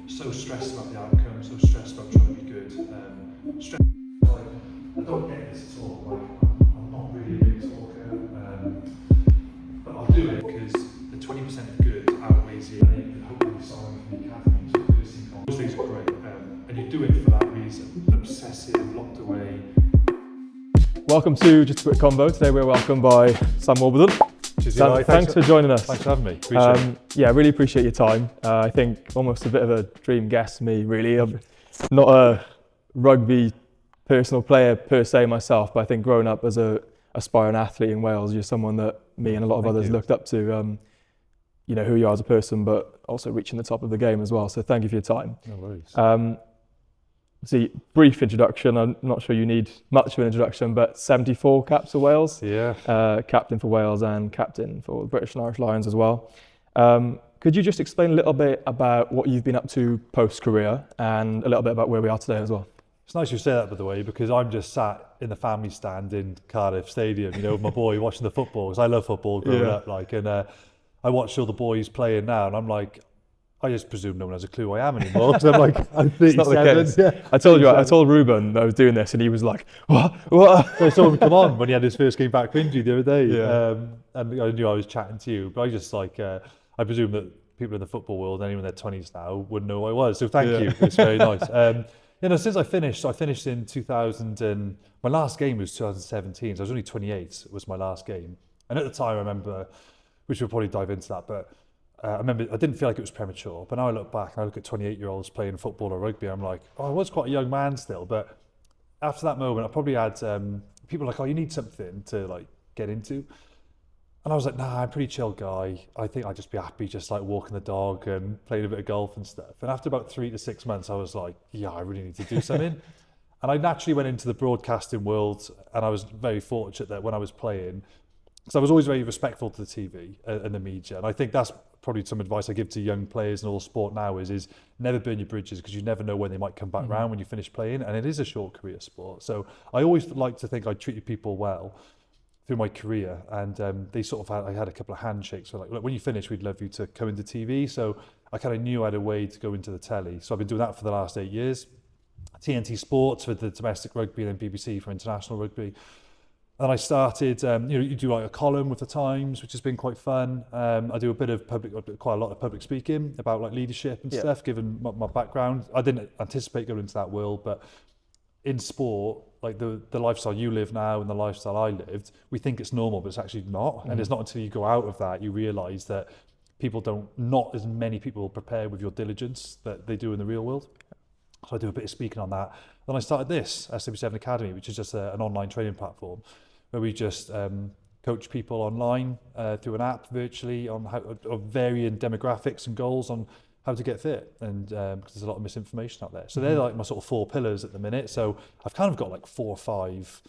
so stressed about the outcome, so stressed about trying to be good. Stress, like, I don't get this at all. Like, I'm not really a big talker, but I'll do it because the 20% of good outweighs the hopefully solving for the academy. So first thing, those things are great, and you do it for that reason. Obsessive, locked away. Welcome to JustAQuickConvo. Today we're welcomed by Sam Warburton. Sam, thanks for joining us. Thanks for having me. Appreciate it. Yeah, really appreciate your time. I think almost a bit of a dream guest for me, really. I'm not a rugby personal player per se myself, but I think growing up as a aspiring athlete in Wales, you're someone that me and a lot of others looked up to. You know who you are as a person, but also reaching the top of the game as well. So thank you for your time. No worries. See, brief introduction. I'm not sure you need much of an introduction, but 74 caps for Wales. Yeah. Captain for Wales and captain for the British and Irish Lions as well. Could you just explain a little bit about what you've been up to post-career and a little bit about where we are today as well? It's nice you say that, by the way, because I'm just sat in the family stand in Cardiff Stadium, you know, with my boy watching the football, because I love football growing up, and I watch all the boys playing now, and I'm like, I just presume no one has a clue who I am anymore, because I'm like, I'm 37. It's not the case. Yeah. I told Ruben that I was doing this, and he was like, what? So I saw him come on when he had his first game back for injury the other day, and I knew I was chatting to you, but I just like, I presume that people in the football world, anyone in their 20s now, wouldn't know who I was, so thank you, it's very nice. You know, since I finished in 2000, and my last game was 2017, so I was only 28, was my last game, and at the time I remember, which we'll probably dive into that, but I remember I didn't feel like it was premature, but now I look back and I look at 28-year-olds playing football or rugby, I'm like, oh, I was quite a young man still, but after that moment, I probably had people like, oh, you need something to like get into. And I was like, nah, I'm a pretty chill guy. I think I'd just be happy just like walking the dog and playing a bit of golf and stuff. And after about 3 to 6 months, I was like, yeah, I really need to do something. And I naturally went into the broadcasting world, and I was very fortunate that when I was playing, because I was always very respectful to the TV and the media. And I think that's probably some advice I give to young players in all sport now is never burn your bridges, because you never know when they might come back round when you finish playing. And it is a short career sport. So I always like to think I treated people well through my career. And they sort of I had a couple of handshakes. So like, look, when you finish, we'd love you to come into TV. So I kind of knew I had a way to go into the telly. So I've been doing that for the last 8 years. TNT Sports for the domestic rugby, and then BBC for international rugby. And I started, you do like a column with the Times, which has been quite fun. I do quite a lot of public speaking about like leadership and stuff, given my background. I didn't anticipate going into that world, but in sport, like the lifestyle you live now and the lifestyle I lived, we think it's normal, but it's actually not. And it's not until you go out of that, you realise that not as many people prepare with your diligence that they do in the real world. So I do a bit of speaking on that. Then I started this, SW7 Academy, which is just an online training platform where we just coach people online through an app virtually on varying demographics and goals on how to get fit, and because there's a lot of misinformation out there. So they're like my sort of 4 pillars at the minute. So I've kind of got like 4 or 5,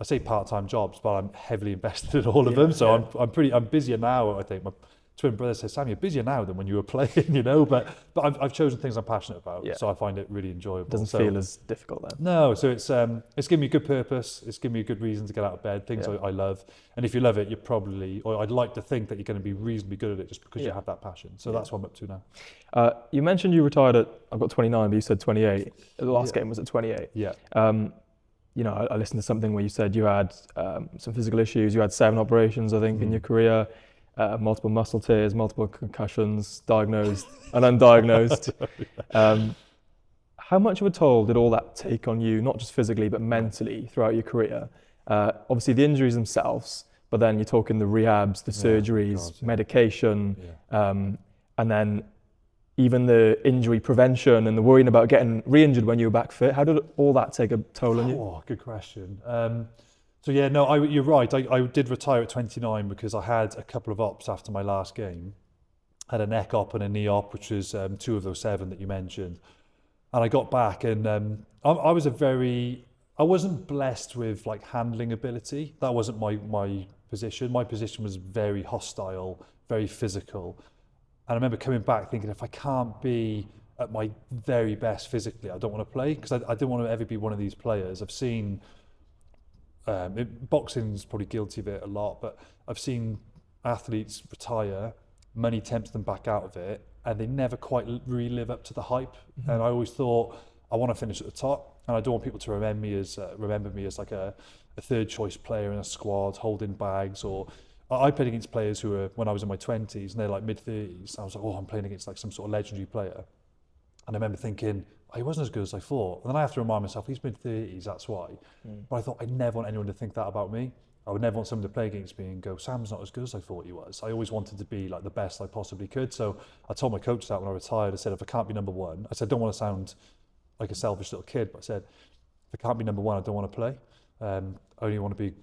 I say part-time jobs, but I'm heavily invested in all of them. So I'm busier now, I think. My twin brother says, Sam, you're busier now than when you were playing, you know, but I've chosen things I'm passionate about, so I find it really enjoyable. Doesn't feel as difficult then. No, so it's given me a good purpose, it's given me a good reason to get out of bed, things I love, and if you love it, or I'd like to think that you're going to be reasonably good at it just because you have that passion. So that's what I'm up to now. You mentioned you retired I've got 29, but you said 28. The last game was at 28. Yeah. You know, I listened to something where you said you had some physical issues, you had 7 operations, I think, in your career. Multiple muscle tears, multiple concussions, diagnosed and undiagnosed. How much of a toll did all that take on you, not just physically, but mentally throughout your career? Obviously the injuries themselves, but then you're talking the rehabs, the surgeries, medication, and then even the injury prevention and the worrying about getting re-injured when you were back fit. How did all that take a toll on you? Oh, good question. So yeah, no, you're right. I did retire at 29 because I had a couple of ops after my last game. I had a neck op and a knee op, which was 2 of those 7 that you mentioned. And I got back, and I wasn't blessed with like handling ability. That wasn't my position. My position was very hostile, very physical. And I remember coming back thinking, if I can't be at my very best physically, I don't want to play, because I didn't want to ever be one of these players. I've seen boxing's probably guilty of it a lot, but I've seen athletes retire, money tempts them back out of it, and they never quite really live up to the hype. And I always thought, I want to finish at the top, and I don't want people to remember me as like a third choice player in a squad holding bags. Or I played against players who were, when I was in my 20s and they're like mid-30s, I was like, oh, I'm playing against like some sort of legendary player. And I remember thinking, oh, he wasn't as good as I thought. And then I have to remind myself, he's mid-30s, that's why. But I thought, I'd never want anyone to think that about me. I would never want someone to play against me and go, Sam's not as good as I thought he was. I always wanted to be like the best I possibly could. So I told my coach that when I retired. I said, if I can't be number one, I said, I don't want to sound like a selfish little kid, but I said, if I can't be number one, I don't want to play. I only want to be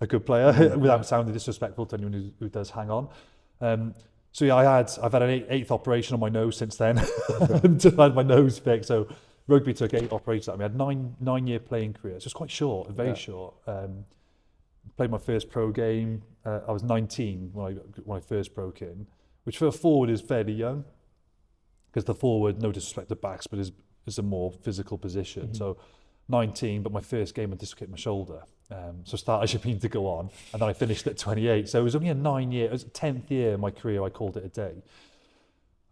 a good player without sounding disrespectful to anyone who does hang on. So yeah, I've had an eighth operation on my nose since then until I had my nose fixed. So rugby took 8 operations at me. I had 9-year playing career. It's just quite short, very short. Played my first pro game. I was 19 when I first broke in, which for a forward is fairly young, because the forward, no disrespect to backs, but is a more physical position. So 19, but my first game I dislocated my shoulder. So I should mean to go on, and then I finished at 28. So it was only a 9-year, it was 10th year in my career, I called it a day.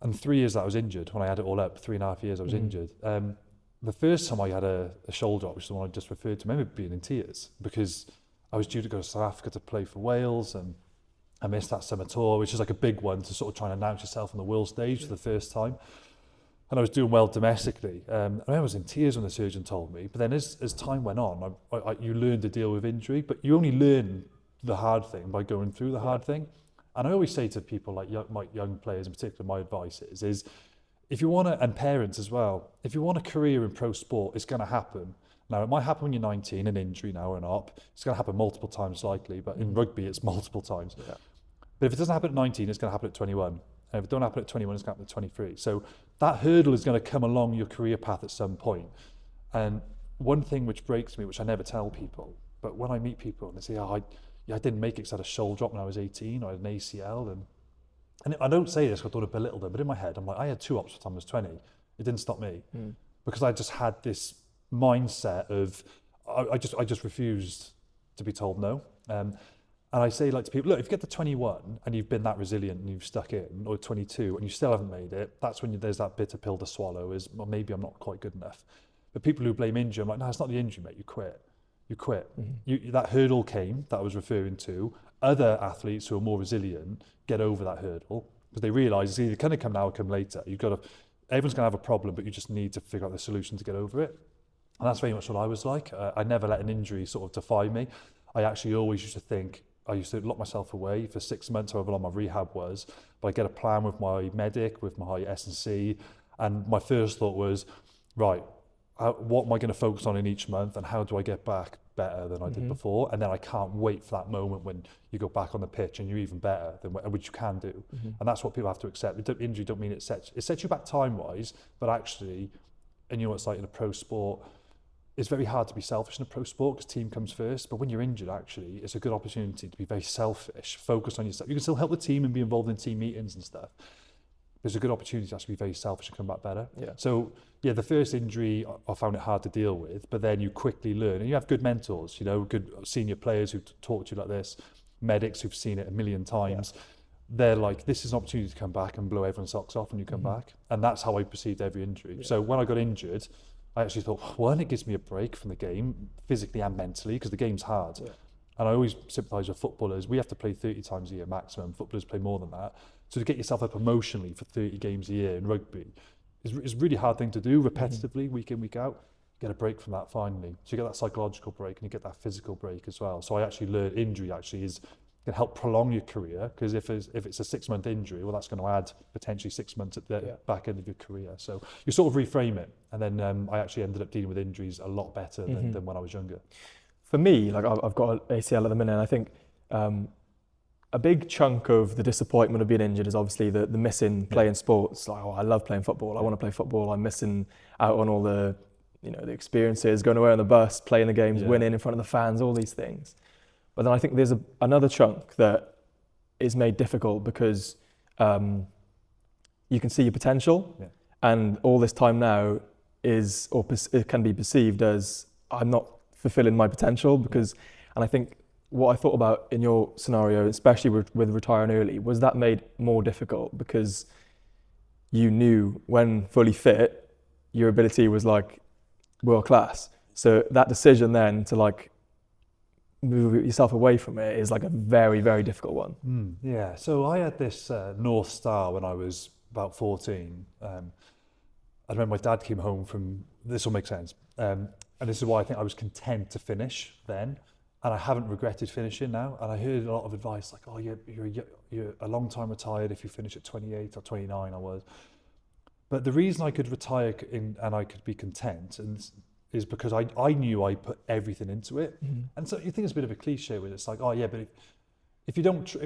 And 3 years that I was injured. When I had it all up, 3.5 years I was injured. The first time I had a shoulder op, which is the one I just referred to, I remember being in tears, because I was due to go to South Africa to play for Wales, and I missed that summer tour, which is like a big one to sort of try and announce yourself on the world stage for the first time. And I was doing well domestically. I was in tears when the surgeon told me. But then as time went on, you learn to deal with injury, but you only learn the hard thing by going through the hard thing. And I always say to people like young players in particular, my advice is if you want to, and parents as well, if you want a career in pro sport, it's going to happen. Now, it might happen when you're 19, an injury now or an op. It's going to happen multiple times likely, but in rugby, it's multiple times. Yeah. But if it doesn't happen at 19, it's going to happen at 21. And if it don't happen at 21, it's going to happen at 23. So that hurdle is going to come along your career path at some point. And one thing which breaks me, which I never tell people, but when I meet people and they say, I didn't make it because I had a shoulder drop when I was 18, or I had an ACL. And I don't say this because I don't want to belittle them, but in my head, I'm like, I had 2 ops by the time I was 20. It didn't stop me because I just had this mindset of, I just refused to be told no. And I say like to people, look, if you get to 21 and you've been that resilient and you've stuck in, or 22 and you still haven't made it, that's when there's that bitter pill to swallow is, well, maybe I'm not quite good enough. But people who blame injury, I'm like, no, it's not the injury, mate, you quit. You quit. That hurdle came that I was referring to. Other athletes who are more resilient get over that hurdle because they realise it's either going to come now or come later. Everyone's going to have a problem, but you just need to figure out the solution to get over it. And that's very much what I was like. I never let an injury sort of define me. I actually always used to think, I used to lock myself away for 6 months, however long my rehab was, but I get a plan with my medic, with my S&C, and my first thought was, right, what am I going to focus on in each month, and how do I get back better than I did before? And then I can't wait for that moment when you go back on the pitch and you're even better than which you can do. And that's what people have to accept. Injury don't mean it sets you back time-wise, but actually, and you know what it's like in a pro sport, it's very hard to be selfish in a pro sport because team comes first. But when you're injured, actually, it's a good opportunity to be very selfish, focus on yourself. You can still help the team and be involved in team meetings and stuff. There's a good opportunity to actually be very selfish and come back better. Yeah. So, yeah, the first injury, I found it hard to deal with, but then you quickly learn. And you have good mentors, good senior players who talk to you like this, medics who've seen it a million times. Yeah. They're like, this is an opportunity to come back and blow everyone's socks off when you come back. And that's how I perceived every injury. Yeah. So when I got injured, I actually thought, one, it gives me a break from the game, physically and mentally, because the game's hard. Yeah. And I always sympathise with footballers. We have to play 30 times a year maximum. Footballers play more than that. So to get yourself up emotionally for 30 games a year in rugby is a really hard thing to do repetitively, week in, week out. Get a break from that finally. So you get that psychological break and you get that physical break as well. So I actually learned injury actually can help prolong your career, because if it's a 6-month injury, well, that's going to add potentially 6 months at the back end of your career. So you sort of reframe it. And then I actually ended up dealing with injuries a lot better than when I was younger. For me, like I've got an ACL at the minute, and I think a big chunk of the disappointment of being injured is obviously the missing playing sports. Like, I love playing football. I want to play football. I'm missing out on all the the experiences, going away on the bus, playing the games, winning in front of the fans, all these things. But then I think there's another chunk that is made difficult because you can see your potential, and all this time now it can be perceived as I'm not fulfilling my potential because, and I think what I thought about in your scenario, especially with retiring early, was that made more difficult because you knew when fully fit, your ability was like world class. So that decision then to like move yourself away from it is like a very, very difficult one. Yeah, so I had this North Star when I was about 14. I remember my dad came home from, this will make sense, and this is why I think I was content to finish then, and I haven't regretted finishing now. And I heard a lot of advice like, oh, you're a long time retired if you finish at 28 or 29 I was. But the reason I could retire and I could be content is because I knew I put everything into it. And so you think it's a bit of a cliche with it. It's like, oh yeah, but if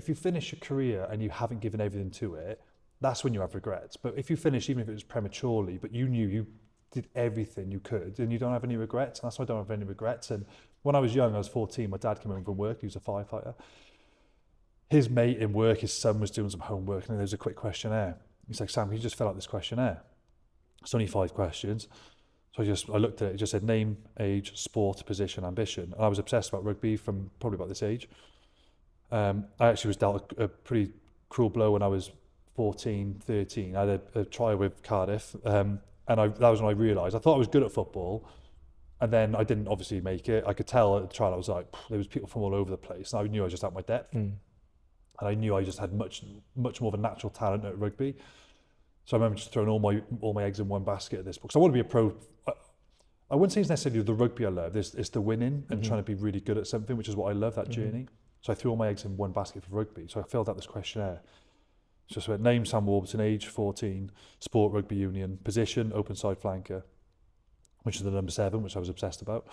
you finish your career and you haven't given everything to it, that's when you have regrets. But if you finish, even if it was prematurely, but you knew you did everything you could, then you don't have any regrets. And that's why I don't have any regrets. And when I was young, I was 14, my dad came home from work, he was a firefighter. His mate in work, his son was doing some homework, and there was a quick questionnaire. He's like, Sam, can you just fill out this questionnaire? It's only 5 questions. So I looked at it, it just said name, age, sport, position, ambition. And I was obsessed about rugby from probably about this age. I actually was dealt a pretty cruel blow when I was 14, 13. I had a trial with Cardiff, and that was when I realised I thought I was good at football, and then I didn't obviously make it. I could tell at the trial I was like, there was people from all over the place, and I knew I was just at my depth, and I knew I just had much more of a natural talent at rugby. So I remember just throwing all my eggs in one basket at this, because I want to be a pro. I wouldn't say it's necessarily the rugby I love. It's the winning and trying to be really good at something, which is what I love, that journey. So I threw all my eggs in one basket for rugby. So I filled out this questionnaire. Just went name, Sam Warburton, age 14, sport, rugby union, position, open side flanker, which is the number 7, which I was obsessed about.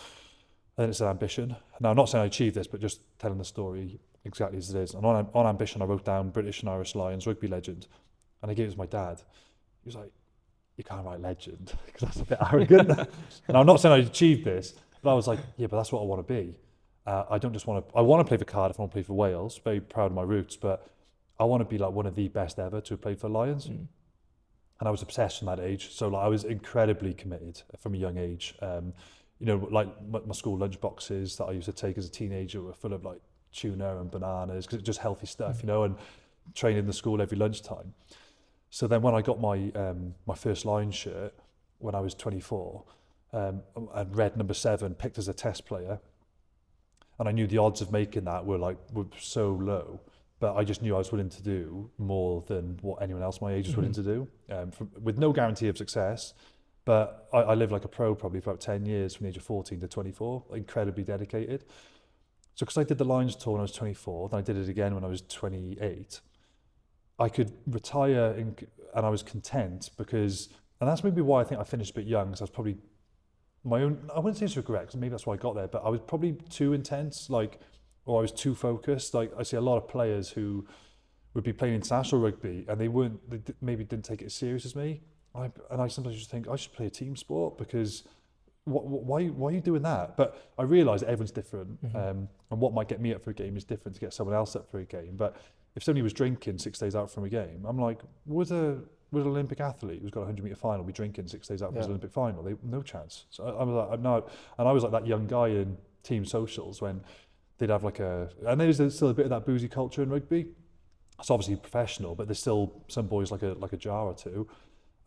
And then it said ambition. Now, I'm not saying I achieved this, but just telling the story exactly as it is. And on ambition, I wrote down British and Irish Lions, rugby legend. And I gave it to my dad. He was like, you can't write legend, because that's a bit arrogant. And I'm not saying I achieved this, but I was like, yeah, but that's what I want to be. I don't just want to, I want to play for Cardiff, I want to play for Wales, very proud of my roots, but I want to be like one of the best ever to have played for Lions. And I was obsessed from that age. So like, I was incredibly committed from a young age. You know, like my school lunch boxes that I used to take as a teenager were full of like tuna and bananas, because it's just healthy stuff, you know, and training in the school every lunchtime. So then when I got my my first Lions shirt when I was 24, and red number 7, picked as a test player, and I knew the odds of making that were so low, but I just knew I was willing to do more than what anyone else my age was willing to do, with no guarantee of success. But I lived like a pro probably for about 10 years from the age of 14 to 24, incredibly dedicated. So because I did the Lions tour when I was 24, then I did it again when I was 28, I could retire and I was content because, and that's maybe why I think I finished a bit young, because I was probably my own, I wouldn't say it's regret, because maybe that's why I got there, but I was probably too intense, or I was too focused. Like I see a lot of players who would be playing international rugby and they maybe didn't take it as serious as me. And I sometimes just think I should play a team sport, because why are you doing that? But I realise that everyone's different, and what might get me up for a game is different to get someone else up for a game. But if somebody was drinking 6 days out from a game, I'm like, would an Olympic athlete who's got a 100-metre final be drinking 6 days out from his Olympic final? No chance. So I was like, no. And I was like that young guy in team socials when they'd have and there's still a bit of that boozy culture in rugby. It's obviously professional, but there's still some boys like a jar or two.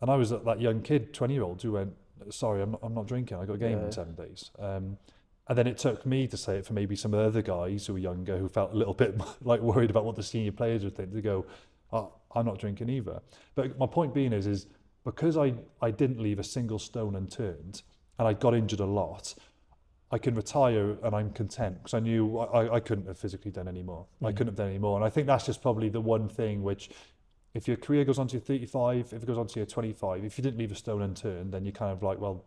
And I was that young kid, 20-year-old, who went, sorry, I'm not drinking. I got a game in 7 days. And then it took me to say it for maybe some other guys who were younger, who felt a little bit like worried about what the senior players would think, to go, oh, I'm not drinking either. But my point being is because I didn't leave a single stone unturned, and I got injured a lot, I can retire and I'm content, because I knew I couldn't have physically done any more. I couldn't have done any more. And I think that's just probably the one thing which, if your career goes on to your 35, if it goes on to your 25, if you didn't leave a stone unturned, then you're kind of like, well,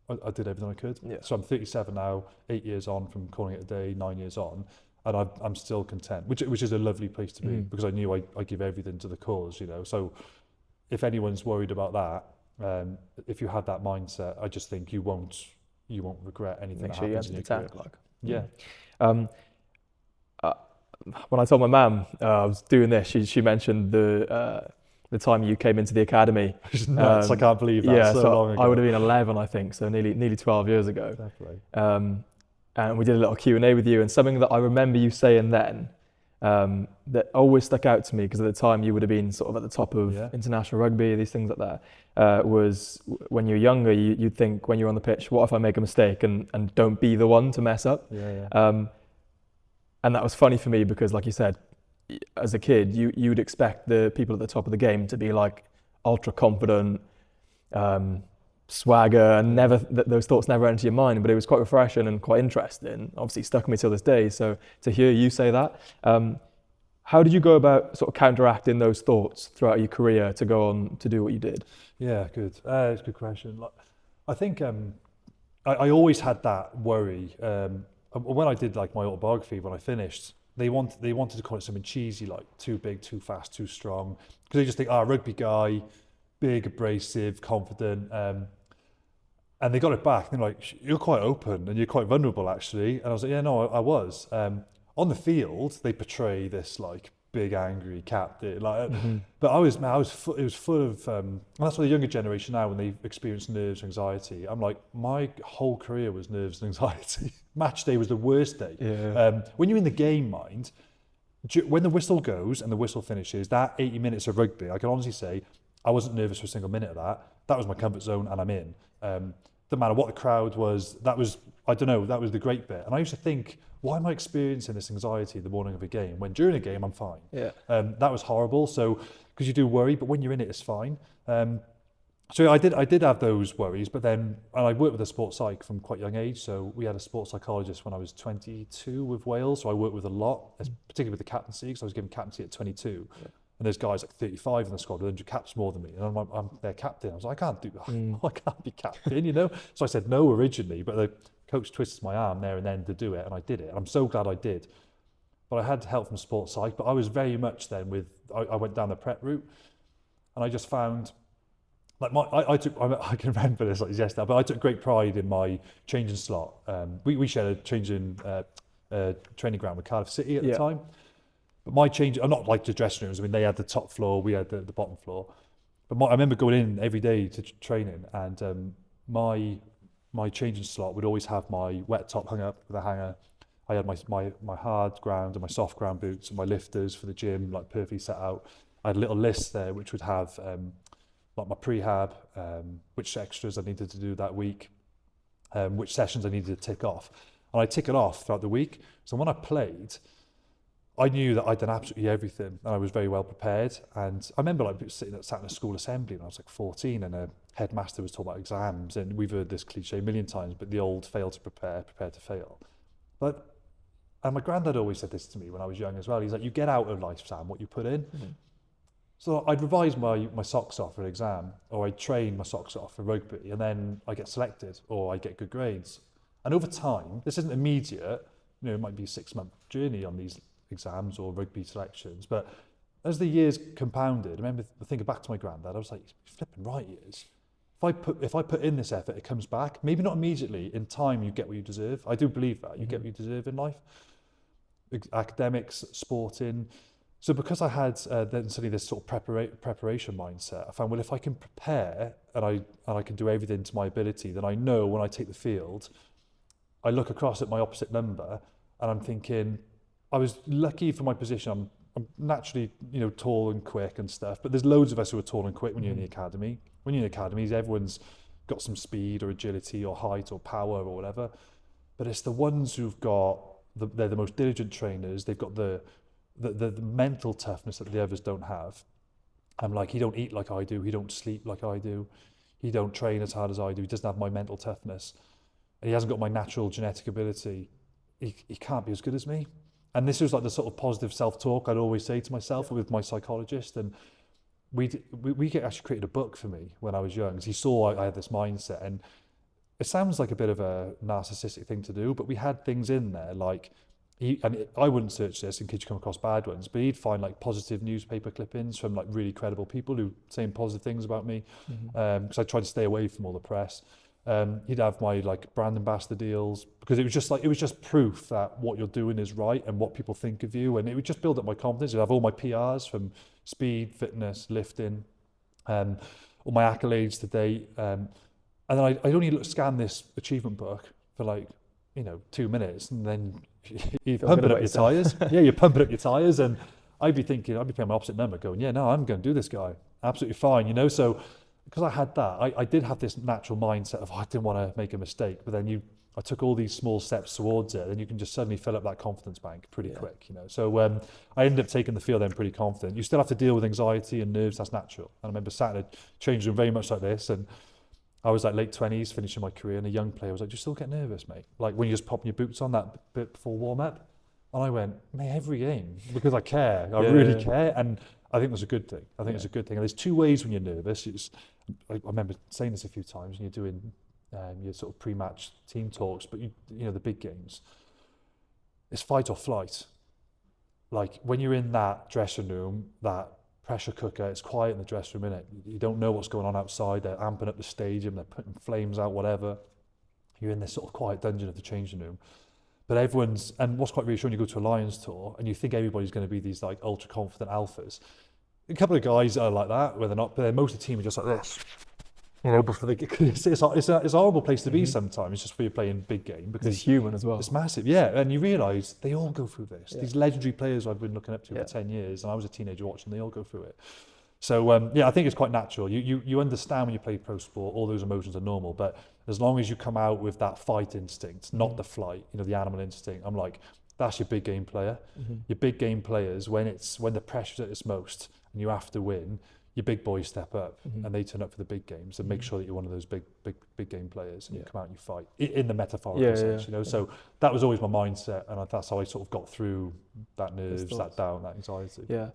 I did everything I could. Yeah. So I'm 37 now, 8 years on from calling it a day, 9 years on, and I'm still content, which is a lovely place to be, because I knew I give everything to the cause, you know. So if anyone's worried about that, if you have that mindset, I just think you won't regret anything. Make that sure you happens answer in the your career. tank, when I told my mum I was doing this, she mentioned the time you came into the academy. Nuts, I can't believe that. Yeah, so long ago. I would have been 11, I think, so nearly 12 years ago. Definitely. And we did a little Q&A with you, and something that I remember you saying then that always stuck out to me, because at the time you would have been sort of at the top of international rugby, these things like that, was when you're younger, you'd think when you're on the pitch, what if I make a mistake, and don't be the one to mess up. And that was funny for me because, like you said, as a kid, you'd expect the people at the top of the game to be like ultra confident, swagger, and those thoughts never enter your mind. But it was quite refreshing and quite interesting. Obviously, stuck with me till this day. So to hear you say that, how did you go about sort of counteracting those thoughts throughout your career to go on to do what you did? Yeah, good. It's a good question. Like, I think I always had that worry. When I did like my autobiography, when I finished, they wanted to call it something cheesy, like too big, too fast, too strong, because they just think, rugby guy, big, abrasive, confident, and they got it back. They're like, you're quite open and you're quite vulnerable, actually. And I was like, yeah, no, I was. On the field, they portray this like big, angry captain, like, but it was full of, and that's why the younger generation now, when they experience nerves, anxiety, I'm like, my whole career was nerves and anxiety. Match day was the worst day. When you're in the game, mind, when the whistle goes and the whistle finishes, that 80 minutes of rugby, I can honestly say, I wasn't nervous for a single minute of that. That was my comfort zone, and I'm in. Doesn't matter what the crowd was, that was, I don't know, that was the great bit. And I used to think, why am I experiencing this anxiety the morning of a game, when during a game I'm fine? That was horrible. So, because you do worry, but when you're in it, it's fine. So I did have those worries, but then, and I worked with a sports psych from quite a young age. So we had a sports psychologist when I was 22 with Wales. So I worked with a lot, particularly with the captaincy, because I was given captaincy at 22. And there's guys like 35 in the squad with 100 caps more than me. And I'm their captain. I was like, I can't do that. I can't be captain, you know? So I said no originally, but the coach twisted my arm there and then to do it. And I did it. And I'm so glad I did. But I had help from sports psych. But I was very much then I went down the prep route. And I just found, like I can remember this like yesterday, but I took great pride in my changing slot. We shared a changing training ground with Cardiff City at the time. But my change, I'm not like the dressing rooms. I mean, they had the top floor, we had the bottom floor. But I remember going in every day to training, and my changing slot would always have my wet top hung up with a hanger. I had my hard ground and my soft ground boots and my lifters for the gym, like perfectly set out. I had a little list there which would have like my prehab, which extras I needed to do that week, which sessions I needed to tick off. And I tick it off throughout the week. So when I played, I knew that I'd done absolutely everything, and I was very well prepared. And I remember like sat in a school assembly when I was like 14, and a headmaster was talking about exams, and we've heard this cliche a million times, but the old fail to prepare, prepare to fail. And my granddad always said this to me when I was young as well. He's like, you get out of life, Sam, what you put in. So I'd revise my socks off for an exam, or I'd train my socks off for rugby, and then I get selected, or I get good grades. And over time, this isn't immediate, you know, it might be a 6-month journey on these exams or rugby selections, but as the years compounded, I remember thinking back to my granddad, I was like, he's flipping right, he is. If I put in this effort, it comes back. Maybe not immediately. In time, you get what you deserve. I do believe that. You get what you deserve in life. Academics, sporting. So because I had then suddenly this sort of preparation mindset, I found, well, if I can prepare and I can do everything to my ability, then I know when I take the field, I look across at my opposite number and I'm thinking, I was lucky for my position. I'm naturally, you know, tall and quick and stuff, but there's loads of us who are tall and quick when you're in the academy. When you're in academies, everyone's got some speed or agility or height or power or whatever, but it's the ones who've got, they're the most diligent trainers, they've got the mental toughness that the others don't have. I'm like, he don't eat like I do, he don't sleep like I do, he don't train as hard as I do, he doesn't have my mental toughness, and he hasn't got my natural genetic ability. He can't be as good as me. And this was like the sort of positive self-talk I'd always say to myself with my psychologist. And we actually created a book for me when I was young, because he saw I had this mindset. And it sounds like a bit of a narcissistic thing to do, but we had things in there like, I wouldn't search this in case you come across bad ones, but he'd find like positive newspaper clippings from like really credible people who saying positive things about me, because I tried to stay away from all the press. He'd have my like brand ambassador deals, because it was just proof that what you're doing is right and what people think of you, and it would just build up my confidence. I'd have all my PRs from speed, fitness, lifting, all my accolades to date, and then I'd only scan this achievement book for like, you know, 2 minutes, and then you're Feel pumping good up about your yourself. tyres. Yeah, you're pumping up your tyres, and I'd be playing my opposite number, going, yeah, no, I'm going to do this guy, absolutely fine, you know. So because I had that, I did have this natural mindset of I didn't want to make a mistake, but then I took all these small steps towards it, and you can just suddenly fill up that confidence bank pretty quick, you know. So I ended up taking the field then pretty confident. You still have to deal with anxiety and nerves, that's natural. And I remember sat in a change room very much like this, and I was like late 20s, finishing my career, and a young player was like, do you still get nervous, mate? Like when you're just popping your boots on that bit before warm-up? And I went, mate, every game, because I care. I really care, and I think that's a good thing. I think it's a good thing. And there's two ways when you're nervous. I remember saying this a few times when you're doing your sort of pre-match team talks, but you know, the big games, it's fight or flight. Like when you're in that dressing room, that pressure cooker, it's quiet in the dressing room, innit? You don't know what's going on outside. They're amping up the stadium, they're putting flames out, whatever. You're in this sort of quiet dungeon of the changing room. But and what's quite reassuring, you go to a Lions tour and you think everybody's going to be these like ultra confident alphas. A couple of guys are like that, where they're not, but most of the team are just like this. You know, before it's a horrible place to be sometimes. It's just for you playing big game because It's human as well. it's massive, yeah. And you realise they all go through this. These legendary players I've been looking up to for 10 years, and I was a teenager watching, they all go through it. So I think it's quite natural. You understand when you play pro sport, all those emotions are normal, but as long as you come out with that fight instinct, not the flight, you know, the animal instinct, I'm like, that's your big game player. Your big game players, when the pressure's at its most and you have to win, your big boys step up and they turn up for the big games and make sure that you're one of those big game players and you come out and you fight in the metaphorical sense, you know. So that was always my mindset, and that's how I sort of got through that nerves, that doubt, that anxiety. Yeah,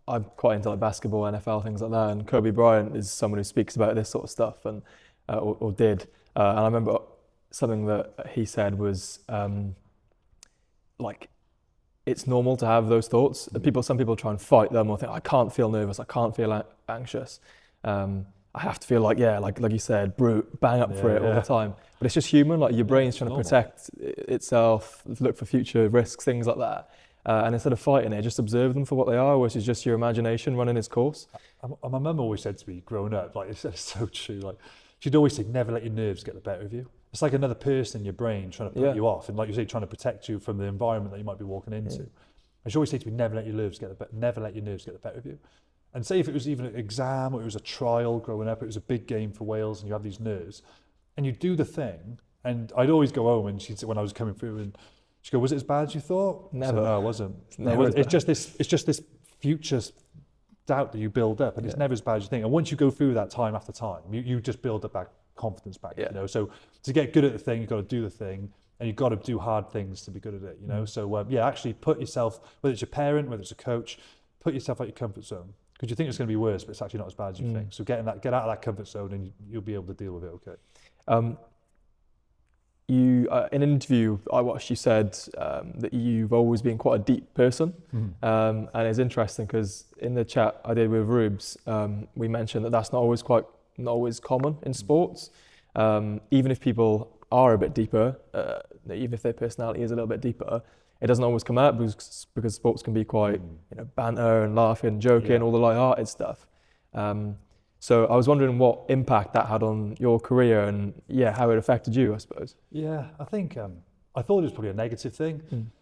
I'm quite into like basketball, NFL, things like that, and Kobe Bryant is someone who speaks about this sort of stuff, and or did. And I remember something that he said was like, it's normal to have those thoughts. Some people try and fight them or think, I can't feel nervous, I can't feel anxious. I have to feel like you said, brute, bang up for it all the time. But it's just human, like your brain's trying to protect itself, look for future risks, things like that. And instead of fighting it, just observe them for what they are, which is just your imagination running its course. My mum always said to me growing up, like it's so true, like she'd always say, never let your nerves get the better of you. It's like another person in your brain trying to put you off, and like you say, trying to protect you from the environment that you might be walking into. And she always say to me, never let your nerves get the better of you. And say if it was even an exam or it was a trial growing up, it was a big game for Wales and you have these nerves, and you do the thing, and I'd always go home and she'd say, when I was coming through, and she'd go, was it as bad as you thought? Never. So, no, it wasn't. It's just this future doubt that you build up, and it's never as bad as you think. And once you go through that time after time, you just build up that confidence back, you know. So to get good at the thing, you've got to do the thing, and you've got to do hard things to be good at it, you know. So actually put yourself, whether it's your parent, whether it's a coach, put yourself out your comfort zone, because you think it's going to be worse, but it's actually not as bad as you think. So get out of that comfort zone, and you'll be able to deal with it okay. You in an interview I watched, you said that you've always been quite a deep person, and it's interesting because in the chat I did with Rubes, we mentioned that that's not always common in sports. Even if people are a bit deeper, even if their personality is a little bit deeper, it doesn't always come out because sports can be quite banter and laughing, joking, all the light-hearted stuff. So I was wondering what impact that had on your career and how it affected you, I suppose. Yeah, I think I thought it was probably a negative thing.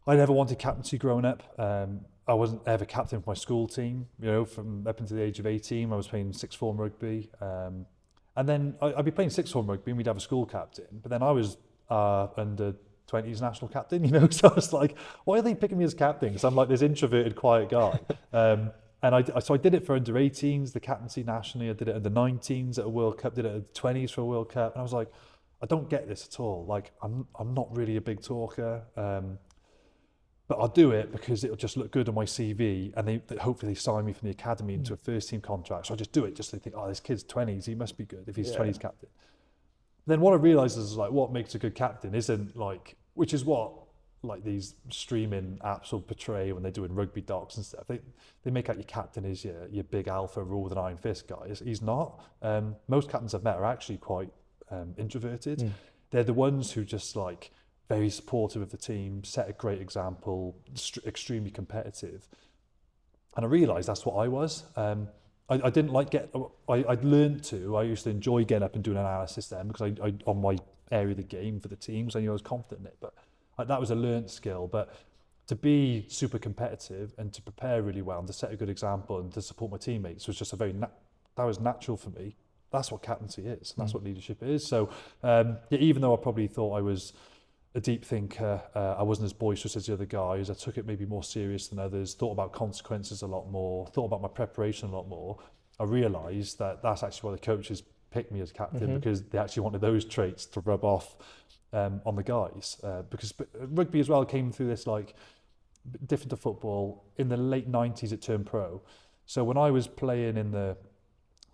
I never wanted captaincy growing up. I wasn't ever captain for my school team, you know, from up until the age of 18. I was playing sixth form rugby. And then I'd be playing sixth form rugby and we'd have a school captain. But then I was under 20s national captain, you know, so I was like, why are they picking me as captain? Because I'm like this introverted, quiet guy. And so I did it for under 18s, the captaincy nationally. I did it under 19s at a World Cup, did it at 20s for a World Cup. And I was like, I don't get this at all. Like, I'm not really a big talker, but I'll do it because it'll just look good on my CV. And hopefully they sign me from the academy into a first team contract. So I just do it just to think, oh, this kid's 20s, he must be good if he's 20s captain. Then what I realised is like what makes a good captain isn't like, which is what like these streaming apps will portray when they're doing rugby docs and stuff. They make out your captain is your big alpha rule with an iron fist guy. He's not. Most captains I've met are actually quite introverted. They're the ones who just like very supportive of the team, set a great example, extremely competitive. And I realised that's what I was. I didn't like I'd learned to. I used to enjoy getting up and doing analysis then because I on my area of the game for the teams, I knew I was confident in it. But that was a learnt skill. But to be super competitive and to prepare really well and to set a good example and to support my teammates was just that was natural for me. That's what captaincy is. That's what leadership is. So even though I probably thought I was a deep thinker, I wasn't as boisterous as the other guys. I took it maybe more serious than others, thought about consequences a lot more, thought about my preparation a lot more. I realised that that's actually why the coaches picked me as captain, because they actually wanted those traits to rub off on the guys. Because rugby as well came through this, like, different to football. In the late 90s it turned pro. So when I was playing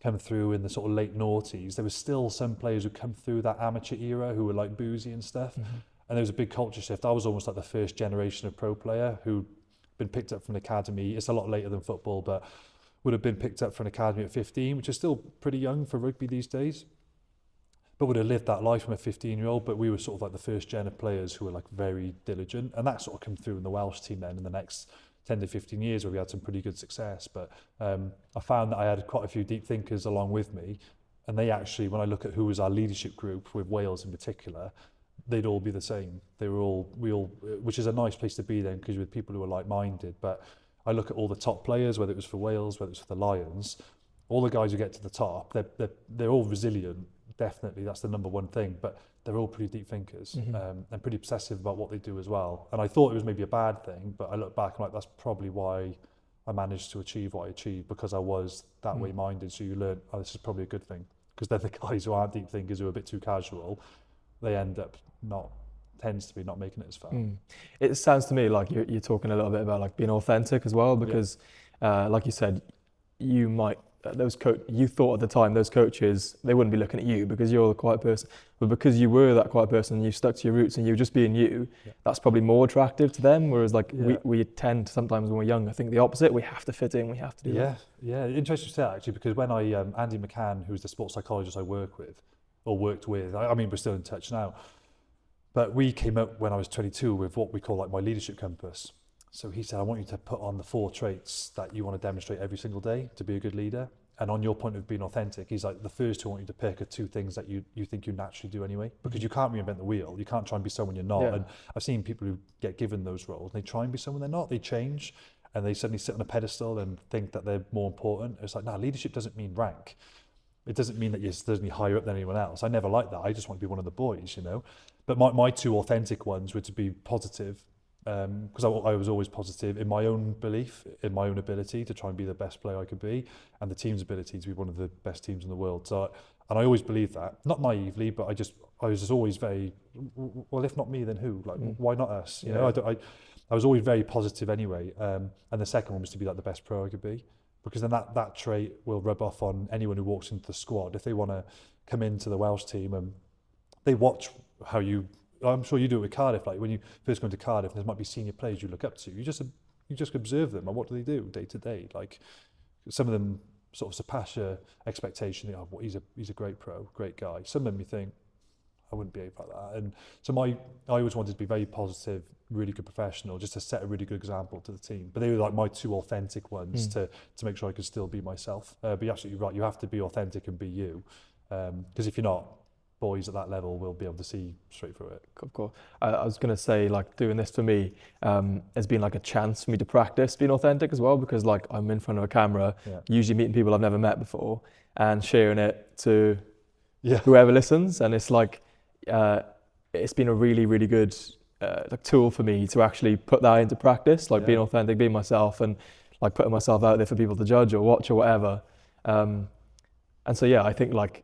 come through in the sort of late noughties, there was still some players who come through that amateur era who were like boozy and stuff. And there was a big culture shift. I was almost like the first generation of pro player who'd been picked up from an academy. It's a lot later than football, but would have been picked up from an academy at 15, which is still pretty young for rugby these days. But would have lived that life from a 15-year-old, but we were sort of like the first gen of players who were like very diligent. And that sort of come through in the Welsh team then in the next 10 to 15 years where we had some pretty good success. But I found that I had quite a few deep thinkers along with me. And they actually, when I look at who was our leadership group, with Wales in particular, they'd all be the same. Which is a nice place to be then, because with people who are like-minded. But I look at all the top players, whether it was for Wales, whether it was for the Lions, all the guys who get to the top, they're all resilient. Definitely, that's the number one thing, but they're all pretty deep thinkers and pretty obsessive about what they do as well. And I thought it was maybe a bad thing, but I look back and like, that's probably why I managed to achieve what I achieved, because I was that way minded. So you learn, oh, this is probably a good thing, because they're the guys who aren't deep thinkers, who are a bit too casual. They end up not making it as far. It sounds to me like you're talking a little bit about like being authentic as well, because like you said, you might you thought at the time those coaches, they wouldn't be looking at you because you're the quiet person, but because you were that quiet person and you stuck to your roots and you were just being you, that's probably more attractive to them. Whereas like we tend to, sometimes when we're young, I think the opposite, we have to fit in, we have to do that. Yeah, interesting to say that, actually, because when Andy McCann, who's the sports psychologist I worked with, I mean, we're still in touch now, but we came up when I was 22 with what we call like my leadership compass. So he said, I want you to put on the 4 traits that you want to demonstrate every single day to be a good leader. And on your point of being authentic, he's like, the first 2 I want you to pick are 2 things that you think you naturally do anyway, because you can't reinvent the wheel. You can't try and be someone you're not. And I've seen people who get given those roles, and they try and be someone they're not, they change, and they suddenly sit on a pedestal and think that they're more important. It's like, no, leadership doesn't mean rank. It doesn't mean that you're certainly higher up than anyone else. I never liked that. I just want to be one of the boys, you know. But my 2 authentic ones were to be positive, because I was always positive in my own belief, in my own ability to try and be the best player I could be, and the team's ability to be one of the best teams in the world. So, and I always believed that, not naively, but I was just always very, well, if not me, then who? Like, why not us? You know, I was always very positive anyway. And the second one was to be like the best pro I could be, because then that trait will rub off on anyone who walks into the squad. If they want to come into the Welsh team and they watch how you, I'm sure you do it with Cardiff, like when you first go into Cardiff, there might be senior players you look up to. You just observe them and what do they do day to day? Like some of them sort of surpass your expectation. Oh, he's a great pro, great guy. Some of them you think, I wouldn't behave like that. And so I always wanted to be very positive, really good professional, just to set a really good example to the team. But they were like my 2 authentic ones to make sure I could still be myself. But you're absolutely right, you have to be authentic and be you. Because if you're not, boys at that level will be able to see straight through it. Of course. I was going to say, like, doing this for me has been like a chance for me to practice being authentic as well, because like I'm in front of a camera, usually meeting people I've never met before and sharing it to whoever listens. And it's like, it's been a really, really good like tool for me to actually put that into practice, like being authentic, being myself, and like putting myself out there for people to judge or watch or whatever. And so, I think like,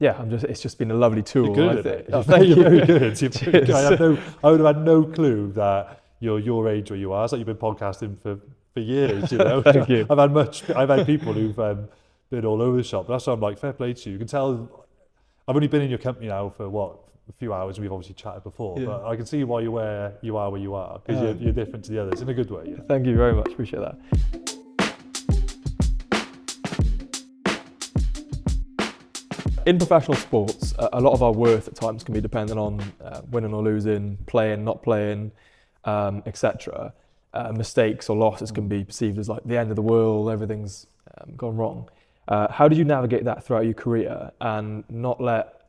it's just been a lovely tool. You're good at it. Thank you. Very good. I would have had no clue that you're your age where you are. It's like you've been podcasting for years, you know. Thank you. I've had people who've been all over the shop. But that's why I'm like, fair play to you. You can tell I've only been in your company now for a few hours, and we've obviously chatted before, but I can see why you are where you are, because you're different to the others in a good way. Yeah. Thank you very much. Appreciate that. In professional sports, a lot of our worth at times can be dependent on winning or losing, playing, not playing, etc. Mistakes or losses can be perceived as like the end of the world, everything's gone wrong. How did you navigate that throughout your career and not let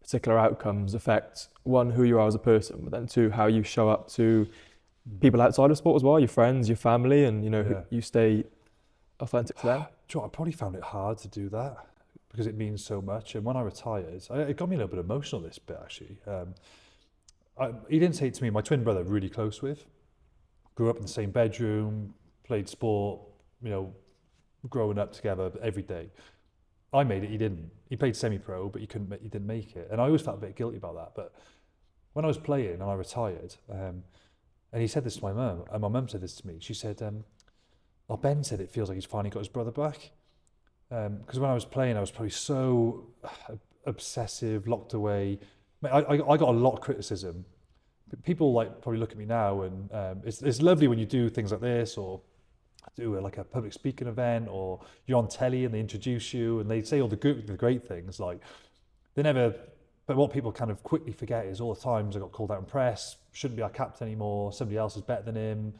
particular outcomes affect, one, who you are as a person, but then two, how you show up to people outside of sport as well, your friends, your family, and you stay authentic to them? Do you know what, I probably found it hard to do that because it means so much. And when I retired, it got me a little bit emotional, this bit actually. He didn't say it to me, my twin brother, really close with, grew up in the same bedroom, played sport, growing up together every day. I made it, he didn't. He played semi-pro, but he didn't make it. And I always felt a bit guilty about that. But when I was playing and I retired, and he said this to my mum, and my mum said this to me, she said, Ben said it feels like he's finally got his brother back. Because when I was playing, I was probably so obsessive, locked away. I got a lot of criticism. People probably look at me now, and it's lovely when you do things like this, or do like a public speaking event, or you're on telly and they introduce you and they say all the great things. But what people kind of quickly forget is all the times I got called out in press, shouldn't be our captain anymore, somebody else is better than him.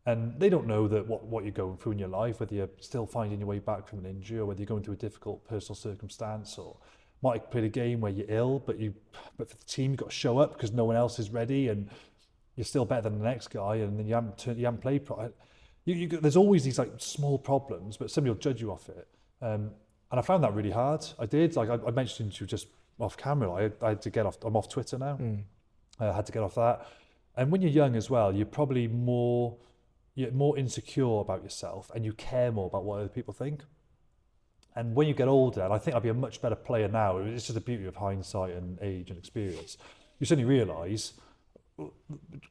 And they don't know that what you're going through in your life, whether you're still finding your way back from an injury, or whether you're going through a difficult personal circumstance, or might have played a game where you're ill, but for the team you've got to show up because no one else is ready, and you're still better than the next guy, and then you haven't played. There's always these small problems, but somebody will judge you off it. And I found that really hard. I did. I mentioned to you just off camera, I had to get off. I'm off Twitter now. I had to get off that. And when you're young as well, you're probably more insecure about yourself, and you care more about what other people think. And when you get older, and I think I'd be a much better player now, it's just the beauty of hindsight and age and experience, you suddenly realise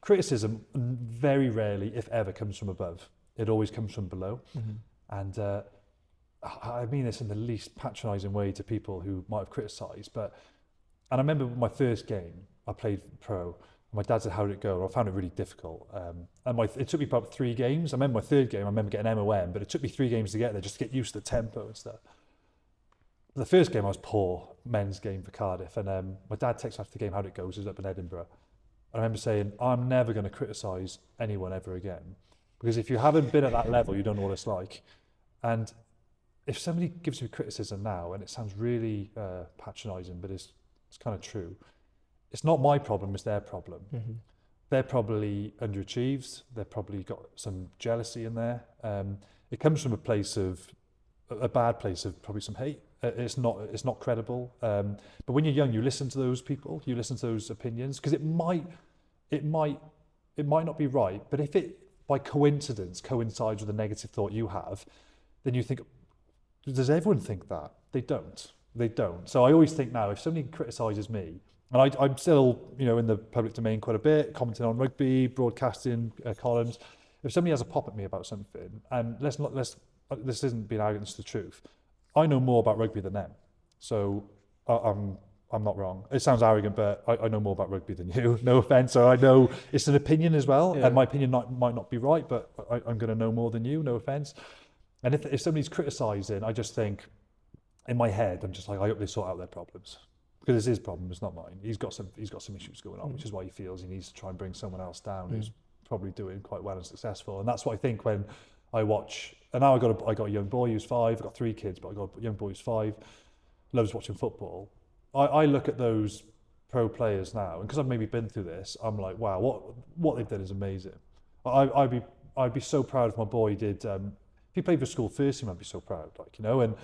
criticism very rarely, if ever, comes from above. It always comes from below. And I mean this in the least patronising way to people who might have criticised, and I remember my first game, I played pro, and my dad said, how did it go? And I found it really difficult. And it took me about 3 games. I remember my third game, I remember getting MOM, but it took me 3 games to get there, just to get used to the tempo and stuff. The first game I was poor, men's game for Cardiff, and my dad texted after the game, how did it go? He was up in Edinburgh. And I remember saying, I'm never going to criticise anyone ever again, because if you haven't been at that level, you don't know what it's like. And if somebody gives you criticism now, and it sounds really patronising, but it's kind of true, it's not my problem, it's their problem. They're probably underachieved, they've probably got some jealousy in there. It comes from a bad place of probably some hate. It's not credible. But when you're young, you listen to those people, you listen to those opinions, because it might not be right, but if it by coincidence coincides with a negative thought you have, then you think, does everyone think that? They don't. So I always think now, if somebody criticises me, and I'm still, in the public domain quite a bit, commenting on rugby, broadcasting columns. If somebody has a pop at me about something, and this isn't being arrogant, it's the truth, I know more about rugby than them. So I'm not wrong. It sounds arrogant, but I know more about rugby than you. No offense. So I know it's an opinion as well, and my opinion might not be right, but I'm going to know more than you. No offense. And if somebody's criticising, I just think, in my head, I'm just like, I hope they sort out their problems, because it's his problem, it's not mine. He's got some issues going on, which is why he feels he needs to try and bring someone else down who's probably doing quite well and successful. And that's what I think when I watch. And now I got a young boy who's 5. I've got 3 kids, but I got a young boy who's 5. Loves watching football. I look at those pro players now, and because I've maybe been through this, I'm like, wow, what they've done is amazing. I'd be so proud if my boy did. If he played for school first team, I'd be so proud. And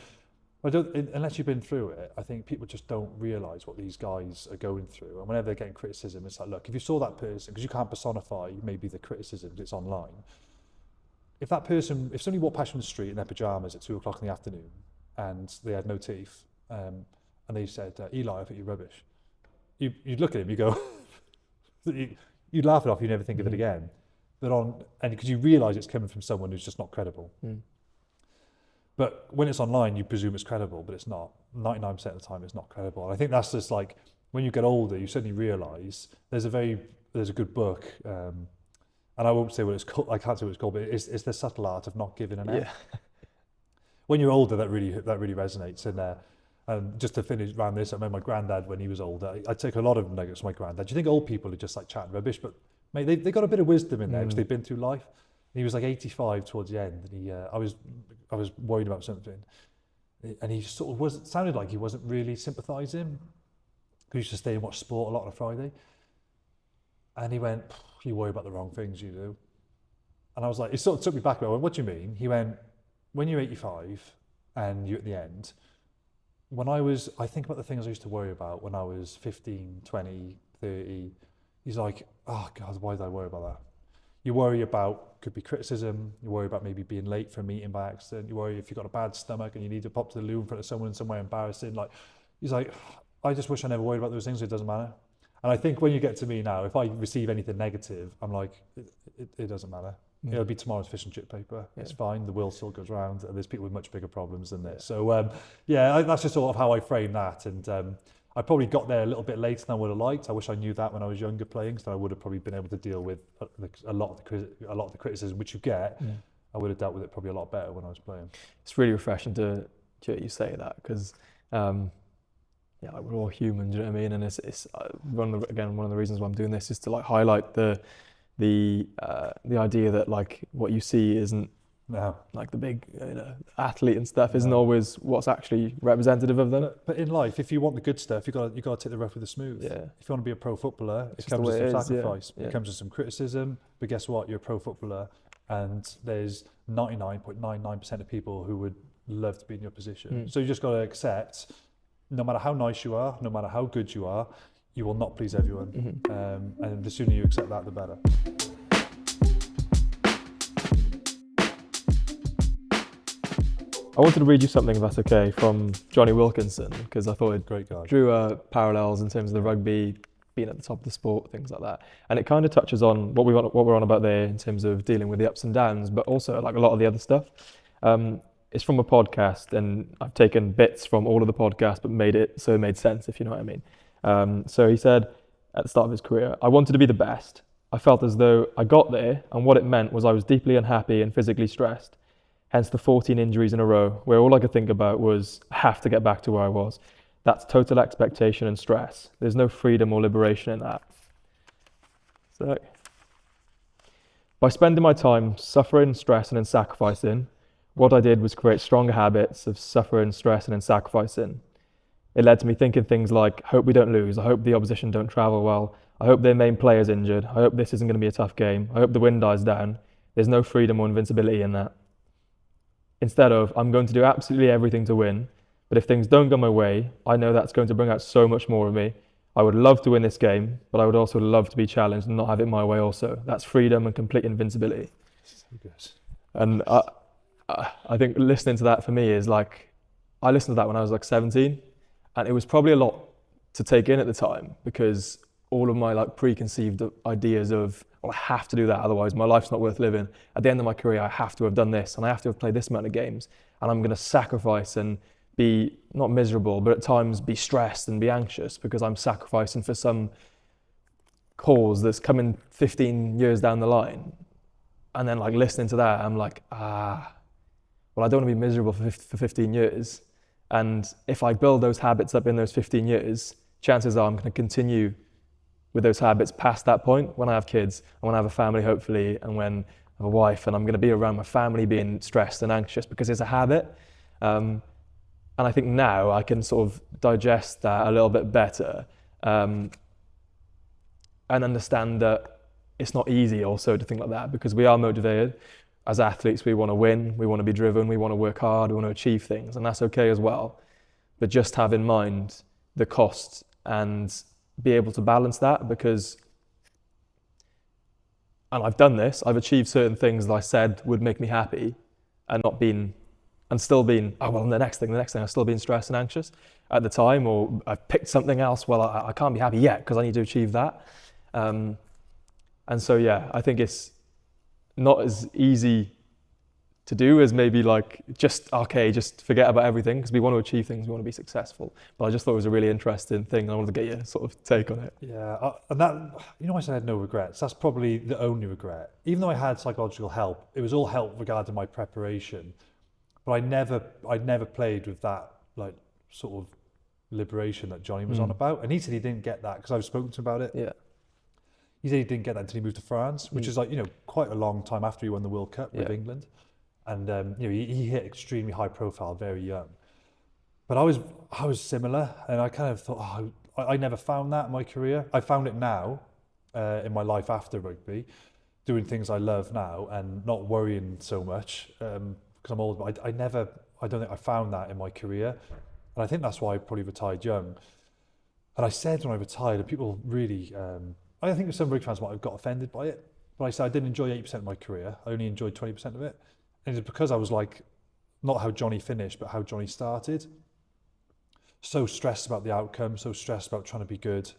I don't, unless you've been through it, I think people just don't realise what these guys are going through. And whenever they're getting criticism, it's like, look, if you saw that person, because you can't personify maybe the criticism, it's online. If somebody walked past you on the street in their pyjamas at 2:00 in the afternoon and they had no teeth, and they said, Eli, I think you're rubbish, you'd look at him, you go, you'd laugh it off, you never think of it again. And because you realise it's coming from someone who's just not credible. But when it's online, you presume it's credible, but it's not. 99% of the time, it's not credible. And I think that's just like, when you get older, you suddenly realise there's a good book, and I won't say what it's called, I can't say what it's called, but it's the subtle art of not giving an F. When you're older, that really resonates. And just to finish around this, I remember my granddad, when he was older, I take a lot of nuggets from my granddad. Do you think old people are just like chatting rubbish? But mate, they got a bit of wisdom in there because they've been through life. And he was like 85 towards the end, and I was worried about something, and he sort of sounded like he wasn't really sympathising. who used to stay and watch sport a lot on a Friday. And he went, you worry about the wrong things, you do. And I was like, it sort of took me back. I went, what do you mean? He went, when you're 85 and you're at the end, I think about the things I used to worry about when I was 15, 20, 30. He's like, oh God, why did I worry about that? You worry about, could be criticism, you worry about maybe being late for a meeting by accident, you worry if you've got a bad stomach and you need to pop to the loo in front of someone in somewhere embarrassing. Like, he's like, I just wish I never worried about those things, so it doesn't matter. And I think when you get to me now, if I receive anything negative, I'm like, it doesn't matter. It'll be tomorrow's fish and chip paper. Yeah. It's fine. The world still goes round, and there's people with much bigger problems than this. So, that's just sort of how I frame that. And I probably got there a little bit later than I would have liked. I wish I knew that when I was younger playing, so I would have probably been able to deal with a lot of the criticism which you get. Yeah. I would have dealt with it probably a lot better when I was playing. It's really refreshing to hear you say that, because like we're all human, do you know what I mean? And it's one of the reasons why I'm doing this is to like highlight the idea that like what you see isn't like the big athlete and stuff isn't always what's actually representative of them. But in life, if you want the good stuff, you got to take the rough with the smooth. Yeah. If you want to be a pro footballer, it comes with some sacrifice. Yeah. It comes with some criticism. But guess what? You're a pro footballer, and there's 99.99% of people who would love to be in your position. So you just got to accept, no matter how nice you are, no matter how good you are, you will not please everyone. And the sooner you accept that, the better. I wanted to read you something, if that's okay, from Johnny Wilkinson, because I thought it great guy. Drew parallels in terms of the rugby, being at the top of the sport, things like that. And it kind of touches on what we're on about there in terms of dealing with the ups and downs, but also like a lot of the other stuff. It's from a podcast, and I've taken bits from all of the podcasts, but made it so it made sense, if you know what I mean. So he said at the start of his career, I wanted to be the best. I felt as though I got there, and what it meant was I was deeply unhappy and physically stressed. Hence the 14 injuries in a row, where all I could think about was, I have to get back to where I was. That's total expectation and stress. There's no freedom or liberation in that. So, by spending my time suffering, stressing, and sacrificing, what I did was create stronger habits of suffering, stressing, and sacrificing. It led to me thinking things like, I hope we don't lose, I hope the opposition don't travel well, I hope their main player's injured, I hope this isn't going to be a tough game, I hope the wind dies down. There's no freedom or invincibility in that. Instead of, I'm going to do absolutely everything to win, but if things don't go my way, I know that's going to bring out so much more of me. I would love to win this game, but I would also love to be challenged and not have it my way also. That's freedom and complete invincibility. So good. And I think listening to that for me is like, I listened to that when I was like 17, and it was probably a lot to take in at the time, because all of my like preconceived ideas of, well, I have to do that, otherwise my life's not worth living. At the end of my career, I have to have done this, and I have to have played this amount of games, and I'm going to sacrifice and be not miserable, but at times be stressed and be anxious because I'm sacrificing for some cause that's coming 15 years down the line. And then like listening to that, I'm like, well, I don't want to be miserable for 15 years. And if I build those habits up in those 15 years, chances are I'm going to continue with those habits past that point when I have kids and when I have a family, hopefully, and when I have a wife, and I'm going to be around my family being stressed and anxious because it's a habit. And I think now I can sort of digest that a little bit better and understand that it's not easy also to think like that, because we are motivated. As athletes, we want to win, we want to be driven, we want to work hard, we want to achieve things, and that's okay as well. But just have in mind the cost and be able to balance that, because, and I've done this, I've achieved certain things that I said would make me happy and still been, oh well, the next thing, I've still been stressed and anxious at the time, or I've picked something else, well, I can't be happy yet because I need to achieve that. And so, yeah, I think it's not as easy to do as maybe like just forget about everything, because we want to achieve things, we want to be successful. But I just thought it was a really interesting thing, and I wanted to get your sort of take on it. Yeah, and that, I said I had no regrets. That's probably the only regret. Even though I had psychological help, it was all help regarding my preparation. But I never played with that like sort of liberation that Johnny was on about. And he said he didn't get that, because I've spoken to him about it. Yeah. He said he didn't get that until he moved to France, which is like, quite a long time after he won the World Cup with England. And he hit extremely high profile very young. But I was similar, and I kind of thought, I never found that in my career. I found it now in my life after rugby, doing things I love now and not worrying so much because I'm old. But I don't think I found that in my career. And I think that's why I probably retired young. And I said when I retired, and people really, I think some rugby fans might have got offended by it, but I said I didn't enjoy 80% of my career. I only enjoyed 20% of it. And it's because I was like, not how Johnny finished, but how Johnny started. So stressed about the outcome, so stressed about trying to be good,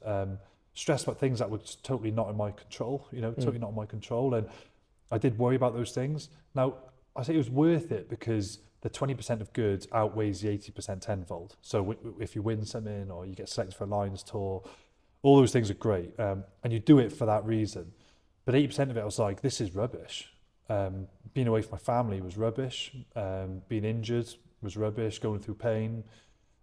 stressed about things that were totally not in my control, totally not in my control. And I did worry about those things. Now, I say it was worth it because the 20% of good outweighs the 80% tenfold. So if you win something or you get selected for a Lions tour, all those things are great. And you do it for that reason. But 80% of it, I was like, this is rubbish. Being away from my family was rubbish. Being injured was rubbish. Going through pain.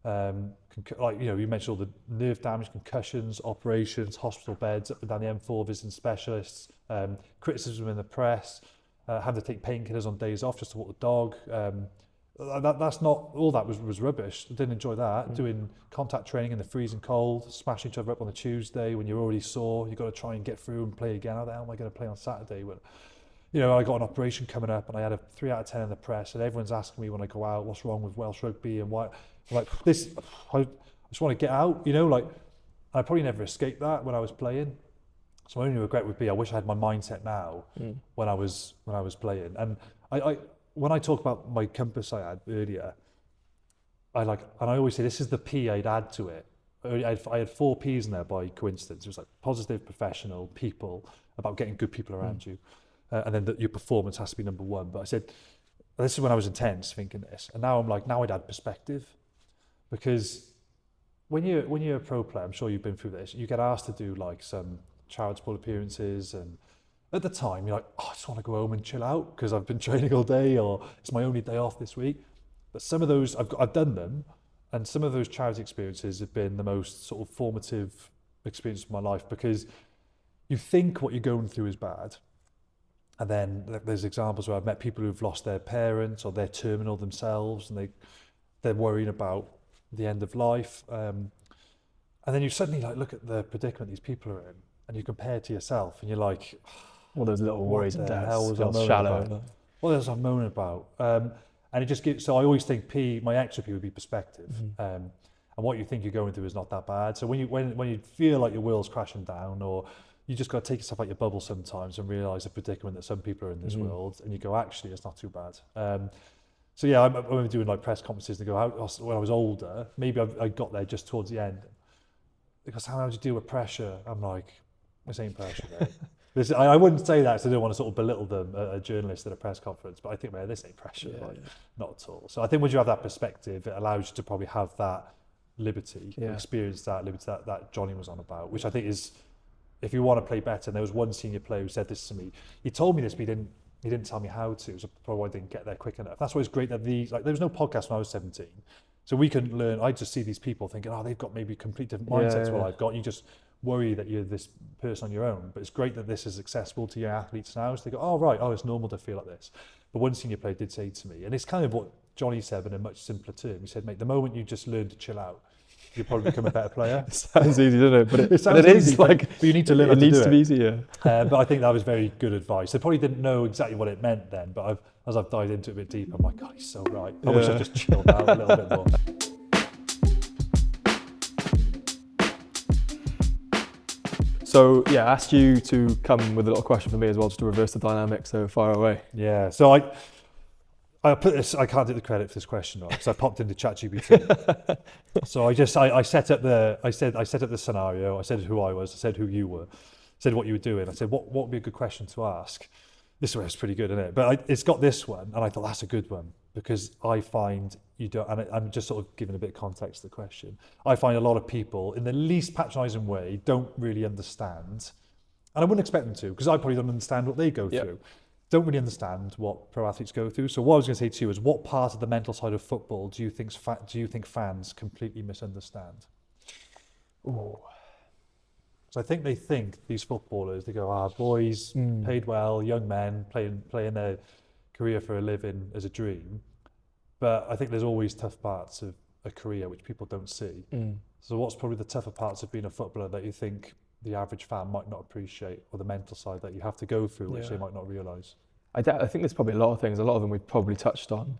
You mentioned all the nerve damage, concussions, operations, hospital beds up and down the M4, visiting specialists, criticism in the press, having to take painkillers on days off just to walk the dog. That's not, all that was rubbish. I didn't enjoy that. Doing contact training in the freezing cold, smashing each other up on a Tuesday when you're already sore, you've got to try and get through and play again. How the hell am I going to play on Saturday? When, I got an operation coming up and I had a 3 out of 10 in the press and everyone's asking me when I go out, what's wrong with Wales Rugby and why, I'm like, I just want to get out, I probably never escaped that when I was playing. So my only regret would be I wish I had my mindset now when I was playing. And I when I talk about my compass I had earlier, and I always say this is the P I'd add to it. I had 4 P's in there by coincidence. It was like positive, professional, people, about getting good people around you. And then your performance has to be number 1. But I said, this is when I was intense thinking this. And now I'm like, now I'd add perspective. Because when you're a pro player, I'm sure you've been through this, you get asked to do like some charitable appearances, and at the time you're like, I just want to go home and chill out because I've been training all day, or it's my only day off this week. But some of those, I've done them, and some of those charity experiences have been the most sort of formative experience of my life, because you think what you're going through is bad. And then there's examples where I've met people who've lost their parents or they're terminal themselves, and they're worrying about the end of life. And then you suddenly look at the predicament these people are in, and you compare it to yourself, and you're like, all those little worries and doubts. Feels shallow. What else I'm moaning about? And it just gives. So I always think my extra P would be perspective. And what you think you're going through is not that bad. So when you feel like your world's crashing down, or you just got to take yourself out your bubble sometimes and realise the predicament that some people are in this world, and you go, actually, it's not too bad. So yeah, I'm doing like press conferences and go, when I was older, maybe I got there just towards the end. Because how do you deal with pressure? I'm like, this ain't pressure, mate. I wouldn't say that because I don't want to sort of belittle them, a journalist at a press conference, but I think, man, this ain't pressure, not at all. So I think once you have that perspective, it allows you to probably have that liberty, experience that liberty that Johnny was on about, which I think is, if you want to play better, and there was one senior player who said this to me, he told me this, but he didn't tell me how to, so probably I didn't get there quick enough. That's why it's great that there was no podcast when I was 17. So we can learn. I just see these people thinking, they've got maybe complete different mindsets to what I've got. You just worry that you're this person on your own. But it's great that this is accessible to your athletes now. So they go, it's normal to feel like this. But one senior player did say to me, and it's kind of what Johnny said, but in a much simpler term. He said, mate, the moment you just learn to chill out, you'll probably become a better player. It sounds easy, doesn't it? But it sounds is easy, like, but you need to learn how to do it. It needs to be easier. But I think that was very good advice. I probably didn't know exactly what it meant then, but as I've dived into it a bit deeper, I'm like, God, he's so right. I wish I just chilled out a little bit more. So I asked you to come with a little question for me as well, just to reverse the dynamic. So far away. Yeah. So I put this. I can't take the credit for this question, right? Because I popped into ChatGPT. So I set up the scenario. I said who I was. I said who you were. I said what you were doing. I said what would be a good question to ask. This was pretty good, isn't it? But it's got this one, and I thought that's a good one because I find you don't. And I'm just sort of giving a bit of context to the question. I find a lot of people, in the least patronising way, don't really understand, and I wouldn't expect them to, because I probably don't understand what they go through. Don't really understand what pro athletes go through. So what I was going to say to you is, what part of the mental side of football do you think fans completely misunderstand? Oh. So I think they think these footballers, they go, boys, paid well, young men playing their career for a living as a dream. But I think there's always tough parts of a career which people don't see. Mm. So what's probably the tougher parts of being a footballer that you think the average fan might not appreciate, or the mental side that you have to go through, which they might not realise? I think there's probably a lot of things. A lot of them we've probably touched on.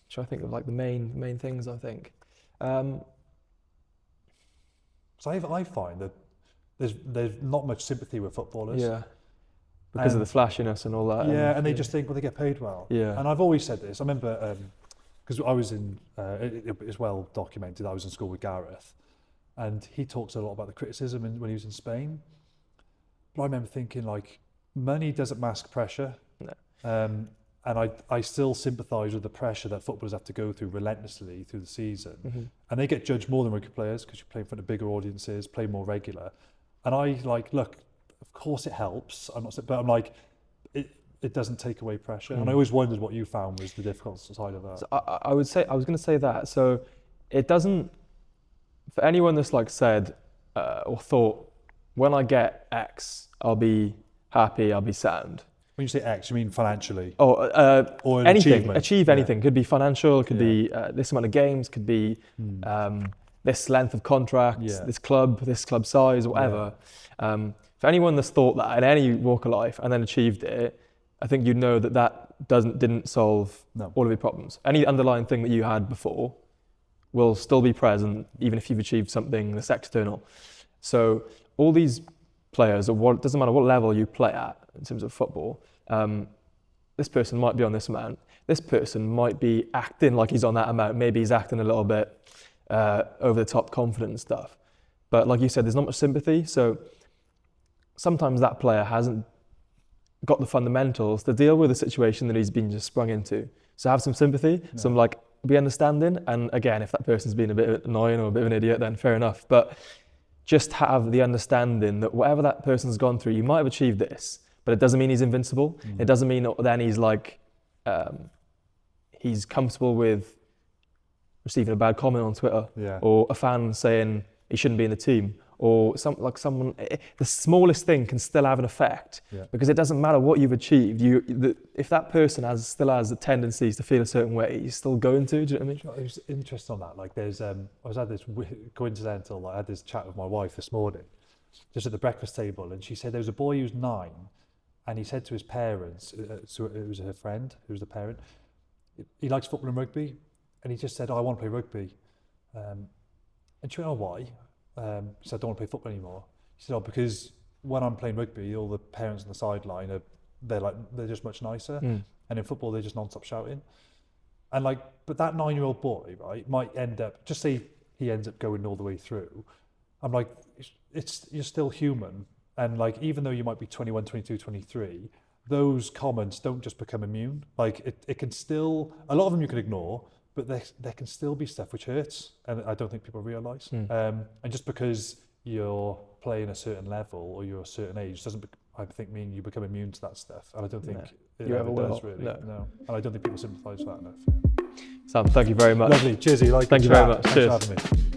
Try to think of like the main things. I think. So I find that there's not much sympathy with footballers. Yeah. Because of the flashiness and all that. Yeah, and they just think, well, they get paid well. Yeah. And I've always said this. I remember because I was in, it's well documented. I was in school with Gareth, and he talks a lot about the criticism when he was in Spain. But I remember thinking, like, money doesn't mask pressure. No. And I still sympathise with the pressure that footballers have to go through relentlessly through the season. Mm-hmm. And they get judged more than rugby players because you play in front of bigger audiences, play more regular. And I like, look, of course it helps. But I'm like, it doesn't take away pressure. And I always wondered what you found was the difficult side of that. So I was going to say that. So it doesn't, for anyone that's like said or thought, when I get X, I'll be happy, I'll be sound. When you say X, you mean financially? Or anything, achieve anything. Yeah. Could be financial, could be this amount of games, could be this length of contract, this club size, whatever. Yeah. For anyone that's thought that in any walk of life and then achieved it, I think you know that didn't solve all of your problems. Any underlying thing that you had before will still be present, even if you've achieved something that's external. So all these players, it doesn't matter what level you play at in terms of football, this person might be on this amount. This person might be acting like he's on that amount. Maybe he's acting a little bit over the top confident and stuff. But like you said, there's not much sympathy. So sometimes that player hasn't got the fundamentals to deal with the situation that he's been just sprung into. So have some sympathy, some like be understanding. And again, if that person's been a bit annoying or a bit of an idiot, then fair enough. But just have the understanding that whatever that person's gone through, you might have achieved this, but it doesn't mean he's invincible. It doesn't mean that then he's like, he's comfortable with receiving a bad comment on Twitter or a fan saying he shouldn't be in the team, or someone, the smallest thing can still have an effect because it doesn't matter what you've achieved. If that person still has the tendencies to feel a certain way, he's still going to. Do you know what I mean? It was interesting on that. Like, there's I had this coincidental. I had this chat with my wife this morning, just at the breakfast table, and she said there was a boy who was 9, and he said to his parents, so it was her friend who was the parent, he likes football and rugby, and he just said, I want to play rugby, and she went, oh, why? He said, I don't want to play football anymore. He said, oh, because when I'm playing rugby, all the parents on the sideline they're just much nicer, and in football they're just non-stop shouting. And like, but that 9-year-old boy, right, might end up, just say he ends up going all the way through. I'm like, you're still human, and like, even though you might be 21, 22, 23, those comments don't just become immune. Like, it can still, a lot of them you can ignore, but there can still be stuff which hurts, and I don't think people realise. And just because you're playing a certain level or you're a certain age doesn't, I think, mean you become immune to that stuff. And I don't think it ever does, really. No. And I don't think people sympathise with that enough. Sam, thank you very much. Lovely, cheersy. Thank you very much. Thanks Cheers. for having me.